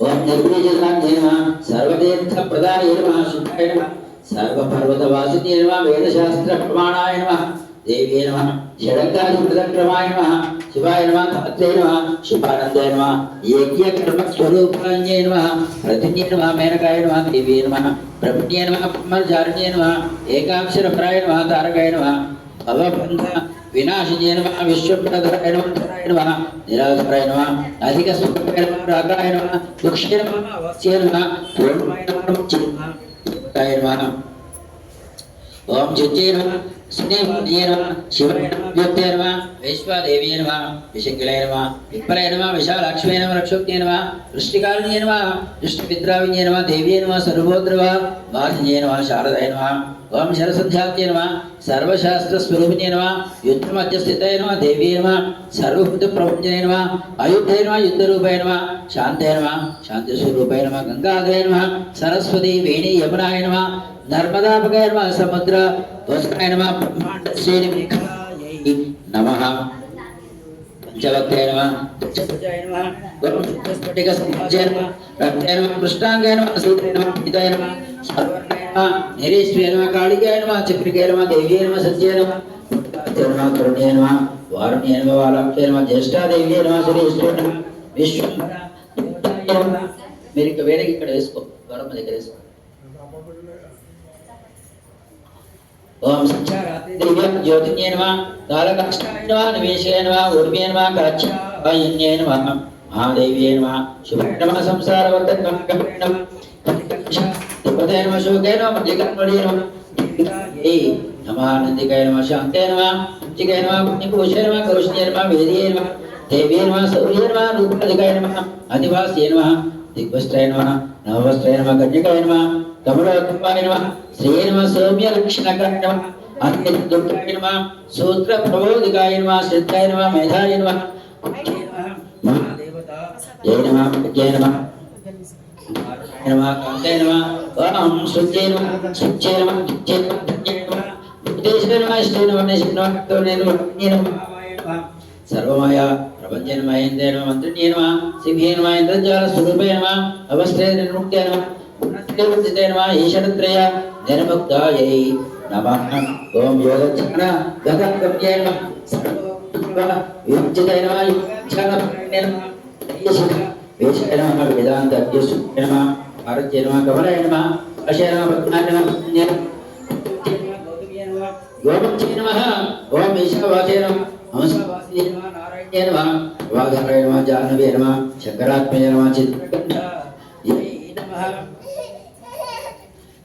ओम निर्बीजसान्ये नमः सर्वतीर्थप्रदाय नमः शुद्धाय नमः सर्वपर्वतवासिन्ये नमः वेदशास्त्रप्रमाणाय नमः देव्यै नमः षडङ्गाधिपदक्रमाय नमः शिवाय नमः धात्रे नमः शुभानन्दाय नमः यज्ञकर्मस्वरूपाण्ये नमः प्रतिन्ये नमः मेनकाय नमः देव्यै नमः ब्रह्मण्ये नमः ब्रह्मचारिण्ये नमः एकाक्षरपराय नमः तारकाय नमः भवबन्ध विनाशिन्ये नमः विश्वप्रधराय नमः धराय नमः निराधाराय नमः अधिकसुखाय नमः रागाय नमः दुःखे नमः अवस्ये नमः पूर्णमाय नमः चिन्ताय नमः ओम जुज्जे नमः श्रीदेव्यै नमः शिवाय नमः व्योत्यै नमः वैश्वादेव्यै नमः विशङ्किलाय नमः विप्पलाय नमः विशालाक्ष्म्यै नमः रक्षोक्त्यै नमः वृष्टिकारिण्यै नमः वृष्टिपित्राविण्यै नमः देव्यै नमः सर्वभद्रवा वाहिन्यै नमः शारदाय नमः ओम शरसन्ध्यात्यै नमः सर्वशास्त्रस्वरूपिण्यै नमः युद्धमध्यस्थिताय नमः देव्यै नमः सर्वभूतप्रपञ्चने नमः अयुद्धे नमः युद्धरूपाय नमः शान्ताय नमः शान्तिस्वरूपाय नमः गंगाधराय नमः सरस्वती वेणी यमुनाय नमः नर्मदापकाय नमः समुद्र वस्त्राय नमः ब्रह्माण्डश्रेणिमेघायै नमः पंचवक्त्राय नमः पंचभुजाय नमः गुरुस्फटिकसंभुजाय नमः रक्ताय नमः कृष्णांगाय नमः सीताय नमः पिताय नमः सर्वर्णाय नमः निरीश्वराय नमः कालिकाय नमः चक्रिकाय नमः देव्यै नमः सत्याय नमः नमः करुण्याय नमः वारुण्याय नमः वालाक्ष्याय नमः ज्येष्ठादेव्यै नमः श्रीश्वराय नमः विश्वम्भरा देवताय नमः मेरी वेरे ఇక్కడ వేసుకో వరం దగ్గర వేసుకో ओम संचाराते दिव्यं ज्योतिन्ये नमः कालकाष्ठाय नमः निवेशाय नमः ऊर्ध्वे नमः काक्षायन्ये नमः महादेव्ये नमः शुभाय नमः संसारवर्धकाय नमः पतिताय नमः शोकाय नमः मल्लिकार्जुनाय नमः देविकायै नमः नन्दिकाय नमः शान्ताय नमः चिकाय नमः पुण्यकोशाय नमः करुष्णाय नमः वेदाय नमः देव्ये नमः सौर्याय नमः रूपदिकाय नमः अधिवास्याय नमः दिग्वस्त्राय नमः नववस्त्राय नमः कन्यकाय नमः कमलाकुम्भाय नमः श्रीये नमः सौम्यलक्षणकाय नमः अनित्यदुर्गाय नमः सूत्रप्रबोधिकाय नमः श्रद्धाय नमः मेधाय नमः महादेवता जय नमः जय नमः नमः कान्ताय नमः ओम शुद्धे नमः शुद्धे नमः शुद्धे नमः धन्ये नमः उपदेशाय नमः इष्टे नमः नेशे नमः करुणे नमः सर्वमया प्रपंच नमः इंद्राय नमः मंत्रिणे नमः सिंहे नमः इंद्रजाल स्वरूपाय नमः अवस्थे निर्मुक्ताय नमः गुणत्रय नमः ईश्वरत्रय निर्मुक्तायै नमः ओम योगज्ञान गगनगम्याय नमः सर्वोपद्रव विमुक्ताय नमः योगज्ञानपरायणाय नमः वेशाय नमः वेदान्तज्ञसूत्राय नमः भारत्यै नमः कमलाय नमः अशाय नमः पद्माय नमः गोमत्यै नमः ओम ईशावास्याय नमः हंसवासिने नमः नारायणाय नमः वाघाय नमः जाह्नवे नमः शंकरात्मजे नमः चित्रकण्ठायै नमः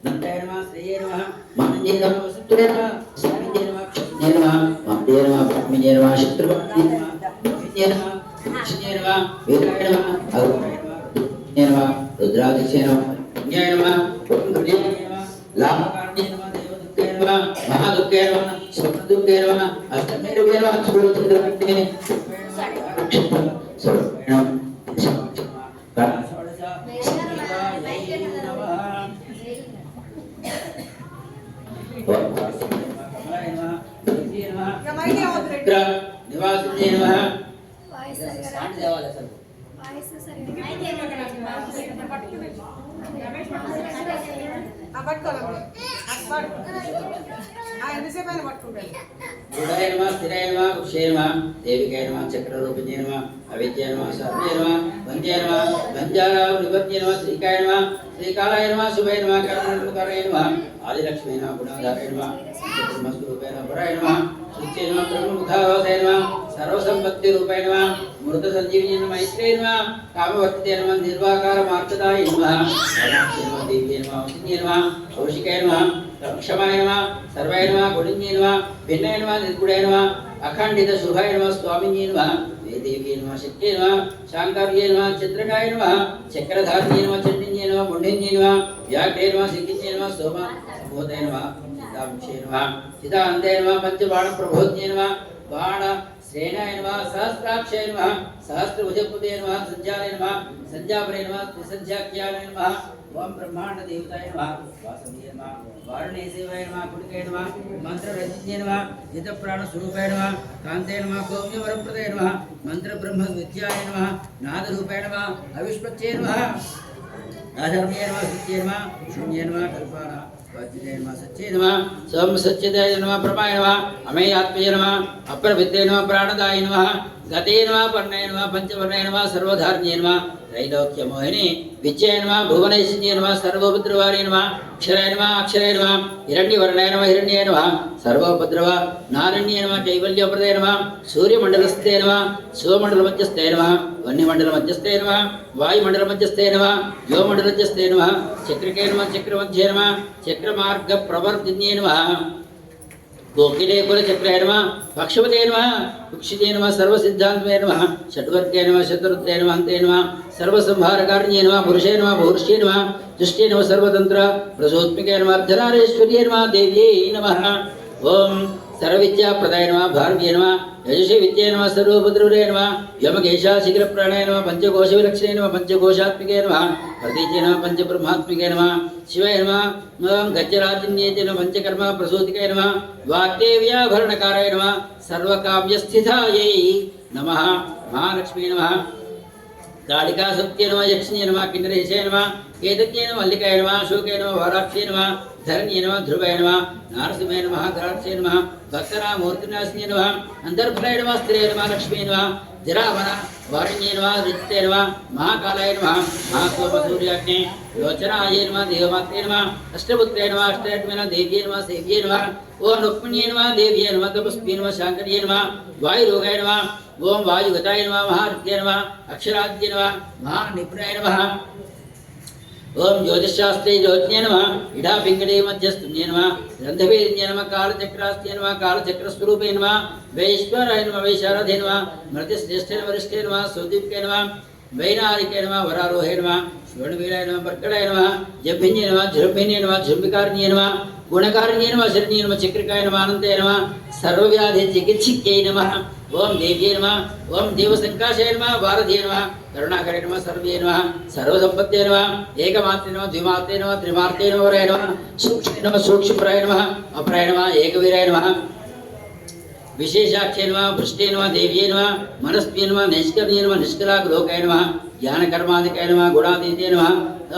नन्दाय नमः श्रेये नमः मानन्ये नमः वसुत्रे नमः स्वामिने नमः कृष्णे नमः मामदे नमः ब्रह्मणे नमः शत्रुपत्ने नमः विष्णे नमः कृष्णे नमः वीराय नमः अरुणाय नमः रुद्राय नमः रुद्रादिशे नमः पुण्याय नमः पुण्यये नमः लाभकार्ये नमः देवदुःखे नमः महादुःखे नमः स्वप्नदुःखे नमः अष्टमेरुवे नमः सूर्यचन्द्रकण्ठे सर्वप्रेण निवासिने नमः गुडाय नमः स्थिराय नमः वृक्षाय नमः देविकाय नमः चक्ररूपिणे नमः अविद्याय नमः सर्वे नमः वन्द्याय नमः वन्द्यारावनिपत्ये नमः श्रीकाय नमः श्रीकालाय नमः शुभाय नमः कर्मणमुखाय नमः आदिलक्ष्मी नमः गुणाधाराय नमः ब्रह्मस्वरूपाय नमः पराय नमः शुच्ये नमः ब्रह्ममुखावासाय नमः सर्वसम्पत्तिरूपाय नमः मृतसञ्जीविने नमः मैत्रेय नमः कामवर्तिते नमः निर्वाकार मार्गदाय नमः देव्ये नमः वसिन्ये नमः कौशिकाय नमः क्षमाय नमः सर्वाय नमः गुणिन्ये नमः भिन्नाय नमः निर्गुणाय नमः अखंडित शुभाय नमः स्वामिन्ये नमः देव्ये नमः शक्ये नमः शांकार्ये नमः चित्रकाय नमः चक्रधारिणे नमः चण्डिन्ये नमः मुण्डिन्ये नमः व्याघ्रे नमः सिद्धिन्ये नमः सोमा भूताय नमः सीतामुखे नमः चिदान्ते नमः पंचबाणप्रभोज्ञे नमः बाण सेनाय नमः सहस्राक्षाय नमः सहस्रभुजपते नमः संज्ञाय नमः संज्ञापरे नमः त्रिसंध्याख्याय नमः ओम ब्रह्मांड देवताय नमः वासवे नमः वारणेसेवाय नमः कुटिकाय नमः मंत्ररजन्ये नमः हितप्राण स्वरूपाय नमः कान्ते नमः गौम्यवरप्रदाय नमः मंत्र ब्रह्म विद्याय नमः नादरूपाय नमः अविष्पत्ये नमः अधर्म्ये नमः सत्ये नमः शून्ये नमः कल्पाना वाच्ये नमः सच्चे नमः सोम सच्चिदाय नमः प्रमाय नमः अमेयात्मये नमः अप्रविद्ये नमः प्राणदाय नमः गते नमः पर्णाय नमः पंचवर्णाय नमः सर्वधार्ये नमः त्रैलोक्य मोहिनी विजय नमः भुवनेश्वरी नमः सर्वोपद्रवारे नमः अक्षराय नमः अक्षराय नमः हिरण्यवर्णाय नमः हिरण्याय नमः सर्वोपद्रव नारण्ये नमः कैवल्यप्रदाय नमः सूर्यमण्डलस्थे नमः शिवमण्डलमध्यस्थे नमः वन्यमण्डलमध्यस्थे नमः वायुमण्डलमध्यस्थे नमः योमण्डलमध्यस्थे नमः चक्रिके नमः चक्रमध्ये नमः चक्रमार्गप्रवर्तिन्ये नमः गोकिले कुलचक्रे नमः पक्षपते नमः कुक्षिते नमः सर्वसिद्धान्तमे नमः षड्वर्गे नमः शत्रुत्वे नमः अन्ते नमः सर्वसंहारकारिणे नमः पुरुषे नमः भूर्ष्ये नमः दुष्टे नमः सर्वतन्त्र प्रसोत्मिके नमः अर्धनारीश्वर्ये नमः देव्यै नमः ओम सर्वविद्याप्रदाय नमः भारव्ये नमः यजुषे विद्ये नमः सर्वोपद्रवे नमः यमकेशा शीघ्रप्राणाय नमः पंचकोशविलक्षणे नमः पंचकोशात्मिके नमः प्रतीचे नमः पंचब्रह्मात्मिके नमः शिवाय नमः ओम गजराजन्ये नमः पंचकर्म प्रसूतिके नमः वाग्देव्याभरणकाराय नमः सर्वकाव्यस्थितायै नमः महालक्ष्मी नमः कालिका सत्ये नमः यक्षिणे नमः किन्नरेशे नमः केतज्ञे नमः मल्लिकाय नमः शोके नमः वाराक्षे नमः धरण्ये नमः ध्रुवाय नमः नारसिंहाय नमः कराक्षे नमः भक्तनामूर्तिनाशिने नमः अंतर्फलाय नमः स्त्रे नमः लक्ष्मी नमः जरावण वारिण्ये नमः ऋत्ते नमः महाकालाय नमः महासोमसूर्याग्ने योचनाय नमः देवमात्रे नमः अष्टपुत्रे नमः अष्टात्मने देव्ये नमः सेव्ये नमः ओम रुक्मिण्ये नमः देव्ये नमः तपस्वी नमः शांकर्ये नमः वायुरोगाय नमः ओम वायुगताय नमः महारुद्रे नमः अक्षराद्ये नमः महानिपुणाय नमः ओम ज्योतिषशास्त्रे ज्योतिषे नमः इडा पिंगळे मध्यस्तुन्ये नमः ग्रंथवेद्ये नमः कालचक्रास्त्ये नमः कालचक्रस्वरूपे नमः वैश्वराय नमः वैशारदे नमः मृतिश्रेष्ठे वरिष्ठे नमः सुदीप्के नमः वैनारिके नमः वरारोहे नमः स्वर्णवीराय नमः पर्कडाय नमः जभिन्ये नमः झुरभिन्ये नमः झुम्बिकारिण्ये नमः गुणकारिण्ये नमः शरण्ये नमः चक्रिकाय नमः अनन्ते नमः सर्वव्याधि चिकित्सिक्यै नमः ओम देव्ये नमः ओम देवसंकाशे नमः वारधे नमः करुणाकरे नमः सर्वे नमः सर्वसंपत्ते नमः एकमात्रे नमः द्विमात्रे नमः त्रिमात्रे नमः वराय नमः सूक्ष्मे नमः सूक्ष्मप्राय नमः अपराय नमः एकवीराय नमः विशेषाख्ये नमः पृष्ठे नमः देव्ये नमः मनस्वी नमः नैष्कर्म्ये नमः निष्कलाग्लोकाय नमः ज्ञानकर्मादिकाय नमः गुणातीते नमः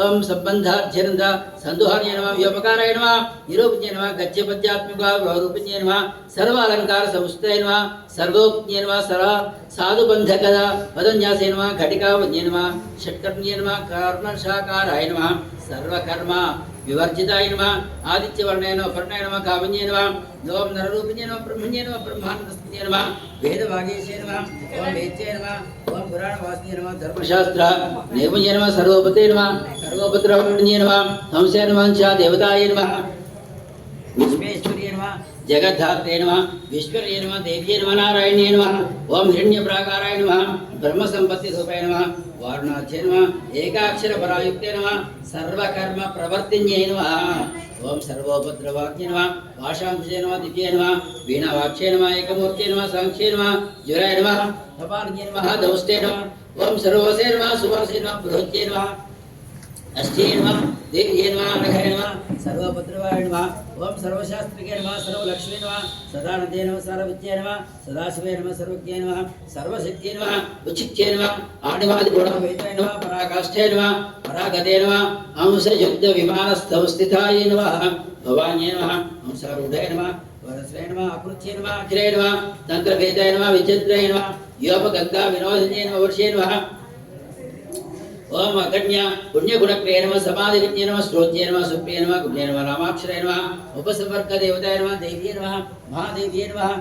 ओम संबंधाध्यनंद संदुहार्य नमः व्योपकाराय नमः निरूपज्ञे नमः गच्छपद्यात्मिका गौरूपज्ञे नमः सर्वालंकार समुस्तय नमः सर्वोपज्ञे नमः सर्व साधुबंधकदा पदन्यासे नमः घटिकावज्ञे नमः षट्कर्म्ये नमः कर्मशाकाराय नमः सर्वकर्म विवर्जिताय नमः आदित्यवर्णाय नमः पर्णाय नमः कामज्ञे नमः ओम नररूपज्ञे नमः ब्रह्मण्ये नमः ब्रह्मानंदस्ते नमः वेदवागीशे नमः ओम वेद्ये नमः ओम पुराणवासिने नमः धर्मशास्त्र नेमज्ञे नमः सर्वोपते नमः सर्वोपद्रवण्ये नमः हंसे नमः च देवताय नमः विश्वेश्वर्ये नमः जगद्धात्रे नमः विश्वर्ये नमः देव्ये नमः नारायण्ये नमः ओम हिरण्यप्राकाराय नमः ब्रह्मसंपत्तिरूपाय नमः वारुणाख्ये नमः एकाक्षरपरायुक्ते नमः सर्वकर्म प्रवर्तिन्ये नमः ओम सर्वोपद्रवाख्ये नमः भाषांशे नमः दिव्ये नमः वीणावाक्ष्ये नमः एकमूर्ते नमः सांख्ये नमः ज्वराय नमः तपार्घ्ये नमः दौस्ते नमः ओम सर्वसे नमः सुवासे नमः बृहत्ये नमः अष्टे नमः देव्ये नमः अनघये नमः सर्वपद्रवाय नमः ओम सर्वशास्त्रिके नमः सर्वलक्ष्मी नमः सदानन्दे नमः सर्वविद्ये नमः सदाशिवे नमः सर्वज्ञे नमः सर्वसिद्धे नमः उचित्ये नमः आदिवादिगुणवेदाय नमः पराकाष्ठे नमः परागते नमः हंसयुद्धविमानस्थवस्थिताय नमः भवान्ये नमः हंसारूढाय नमः वरस्वे नमः अकृत्ये नमः अखिले नमः तन्त्रभेदाय नमः विचित्राय नमः योपगन्धा विनोदिन्ये नमः वर्षे नमः ओम अगण्य पुण्यगुणप्रिय नमः समाधिविज्ञे नमः श्रोत्ये नमः सुप्रिय नमः गुण्ये नमः रामाक्षराय नमः उपसंवर्ग देवताय नमः देव्ये नमः महादेव्ये नमः